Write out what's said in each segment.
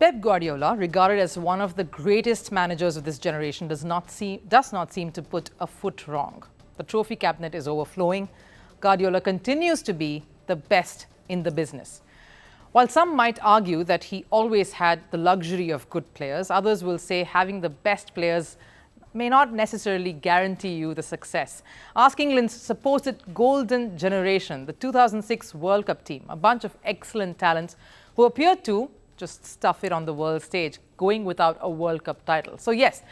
Pep Guardiola, regarded as one of the greatest managers of this generation, does not seem to put a foot wrong. The trophy cabinet is overflowing. Guardiola continues to be the best in the business. While some might argue that he always had the luxury of good players, others will say having the best players may not necessarily guarantee you the success. Ask England's supposed golden generation, the 2006 World Cup team, a bunch of excellent talents who appeared to just stuff it on the world stage, going without a World Cup title. So yes,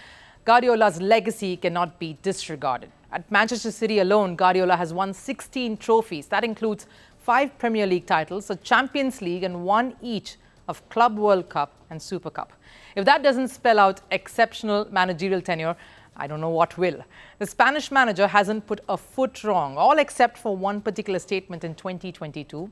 Guardiola's legacy cannot be disregarded. At Manchester City alone, Guardiola has won 16 trophies. That includes 5 Premier League titles, a Champions League, and 1 each of Club World Cup and Super Cup. If that doesn't spell out exceptional managerial tenure, I don't know what will. The Spanish manager hasn't put a foot wrong, all except for one particular statement in 2022.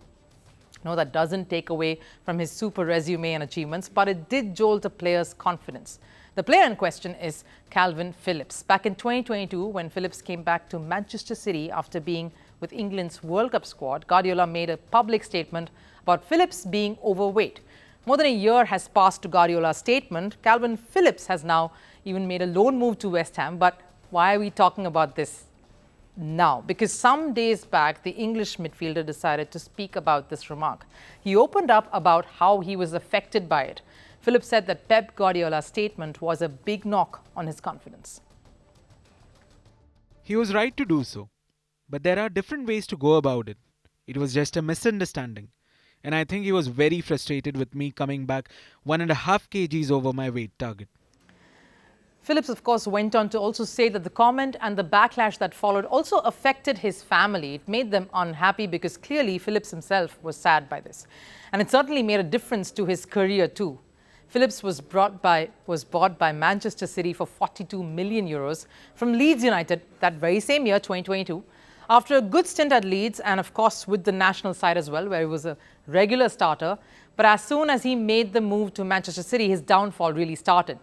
No, that doesn't take away from his super resume and achievements, but it did jolt a player's confidence. The player in question is Kalvin Phillips. Back in 2022, when Phillips came back to Manchester City after being with England's World Cup squad, Guardiola made a public statement about Phillips being overweight. More than a year has passed to Guardiola's statement. Kalvin Phillips has now even made a loan move to West Ham. But why are we talking about this now? Because some days back, the English midfielder decided to speak about this remark. He opened up about how he was affected by it. Phillips said that Pep Guardiola's statement was a big knock on his confidence. He was right to do so. But there are different ways to go about it. It was just a misunderstanding. And I think he was very frustrated with me coming back 1.5 kgs over my weight target. Phillips, of course, went on to also say that the comment and the backlash that followed also affected his family. It made them unhappy because clearly Phillips himself was sad by this. And it certainly made a difference to his career too. Phillips was bought by Manchester City for 42 million euros from Leeds United that very same year, 2022. After a good stint at Leeds and, of course, with the national side as well, where he was a regular starter. But as soon as he made the move to Manchester City, his downfall really started.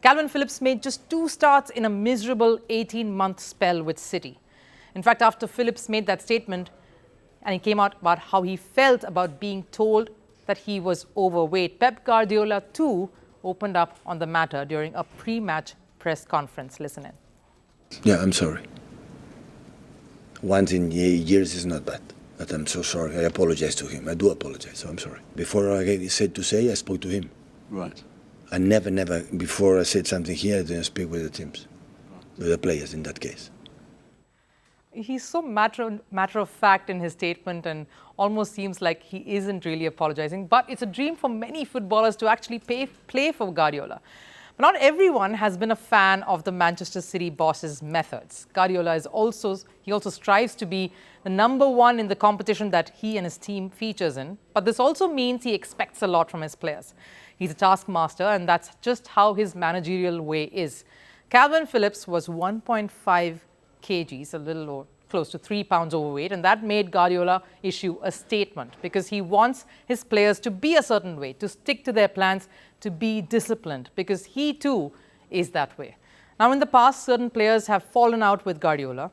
Kalvin Phillips made just 2 starts in a miserable 18-month spell with City. In fact, after Phillips made that statement, and he came out about how he felt about being told that he was overweight, Pep Guardiola too opened up on the matter during a pre-match press conference. Listen in. Yeah, I'm sorry. Once in years is not bad. But I'm so sorry. I apologize to him. I do apologize, so I'm sorry. Before I said to say, I spoke to him. Right. I never, before I said something here, I didn't speak with the teams, with the players in that case. He's so matter of fact in his statement and almost seems like he isn't really apologizing. But it's a dream for many footballers to actually play for Guardiola. But not everyone has been a fan of the Manchester City boss's methods. Guardiola also strives to be the #1 in the competition that he and his team features in. But this also means he expects a lot from his players. He's a taskmaster, and that's just how his managerial way is. Kalvin Phillips was 1.5 kgs, a little or close to 3 pounds overweight, and that made Guardiola issue a statement because he wants his players to be a certain way, to stick to their plans, to be disciplined, because he too is that way. Now, in the past, certain players have fallen out with Guardiola.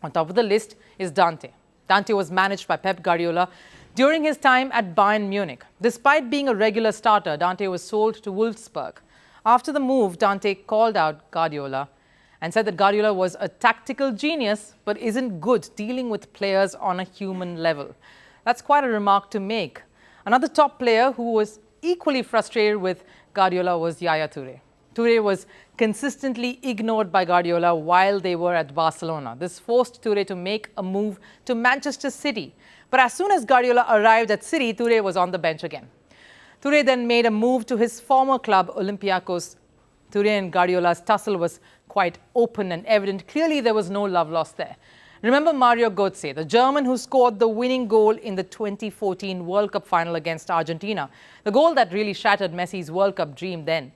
On top of the list is Dante. Dante was managed by Pep Guardiola during his time at Bayern Munich. Despite being a regular starter, Dante was sold to Wolfsburg. After the move, Dante called out Guardiola and said that Guardiola was a tactical genius but isn't good dealing with players on a human level. That's quite a remark to make. Another top player who was equally frustrated with Guardiola was Yaya Toure. Toure was consistently ignored by Guardiola while they were at Barcelona. This forced Toure to make a move to Manchester City. But as soon as Guardiola arrived at City, Toure was on the bench again. Toure then made a move to his former club, Olympiacos. Toure and Guardiola's tussle was quite open and evident. Clearly, there was no love lost there. Remember Mario Götze, the German who scored the winning goal in the 2014 World Cup final against Argentina, the goal that really shattered Messi's World Cup dream then.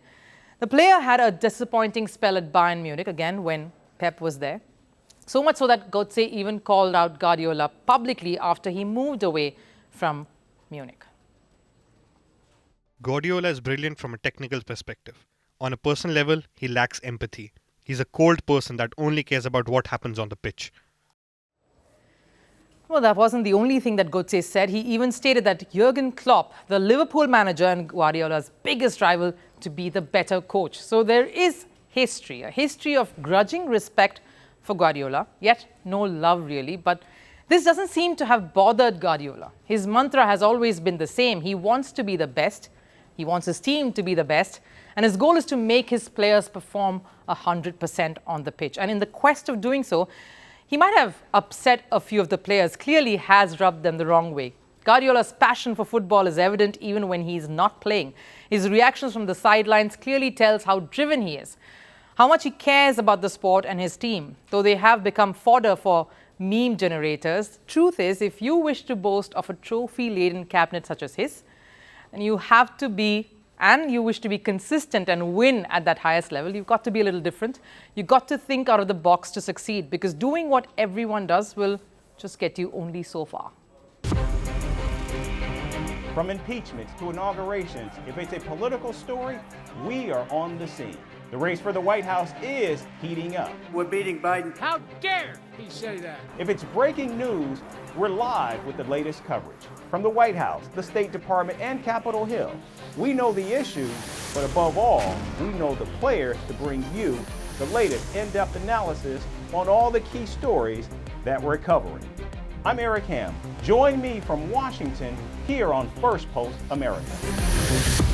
The player had a disappointing spell at Bayern Munich, again when Pep was there. So much so that Götze even called out Guardiola publicly after he moved away from Munich. Guardiola is brilliant from a technical perspective. On a personal level, he lacks empathy. He's a cold person that only cares about what happens on the pitch. Well, that wasn't the only thing that Götze said. He even stated that Jurgen Klopp, the Liverpool manager and Guardiola's biggest rival, to be the better coach. So there is history, a history of grudging respect for Guardiola, yet no love really. But this doesn't seem to have bothered Guardiola. His mantra has always been the same. He wants to be the best. He wants his team to be the best. And his goal is to make his players perform 100% on the pitch. And in the quest of doing so, he might have upset a few of the players, clearly has rubbed them the wrong way. Guardiola's passion for football is evident even when he's not playing. His reactions from the sidelines clearly tells how driven he is, how much he cares about the sport and his team. Though they have become fodder for meme generators, truth is, if you wish to boast of a trophy-laden cabinet such as his, and you wish to be consistent and win at that highest level, you've got to be a little different. You've got to think out of the box to succeed, because doing what everyone does will just get you only so far. From impeachments to inaugurations, if it's a political story, we are on the scene. The race for the White House is heating up. We're beating Biden. How dare he say that? If it's breaking news, we're live with the latest coverage. From the White House, the State Department, and Capitol Hill, we know the issues, but above all, we know the players to bring you the latest in-depth analysis on all the key stories that we're covering. I'm Eric Ham. Join me from Washington here on Firstpost America.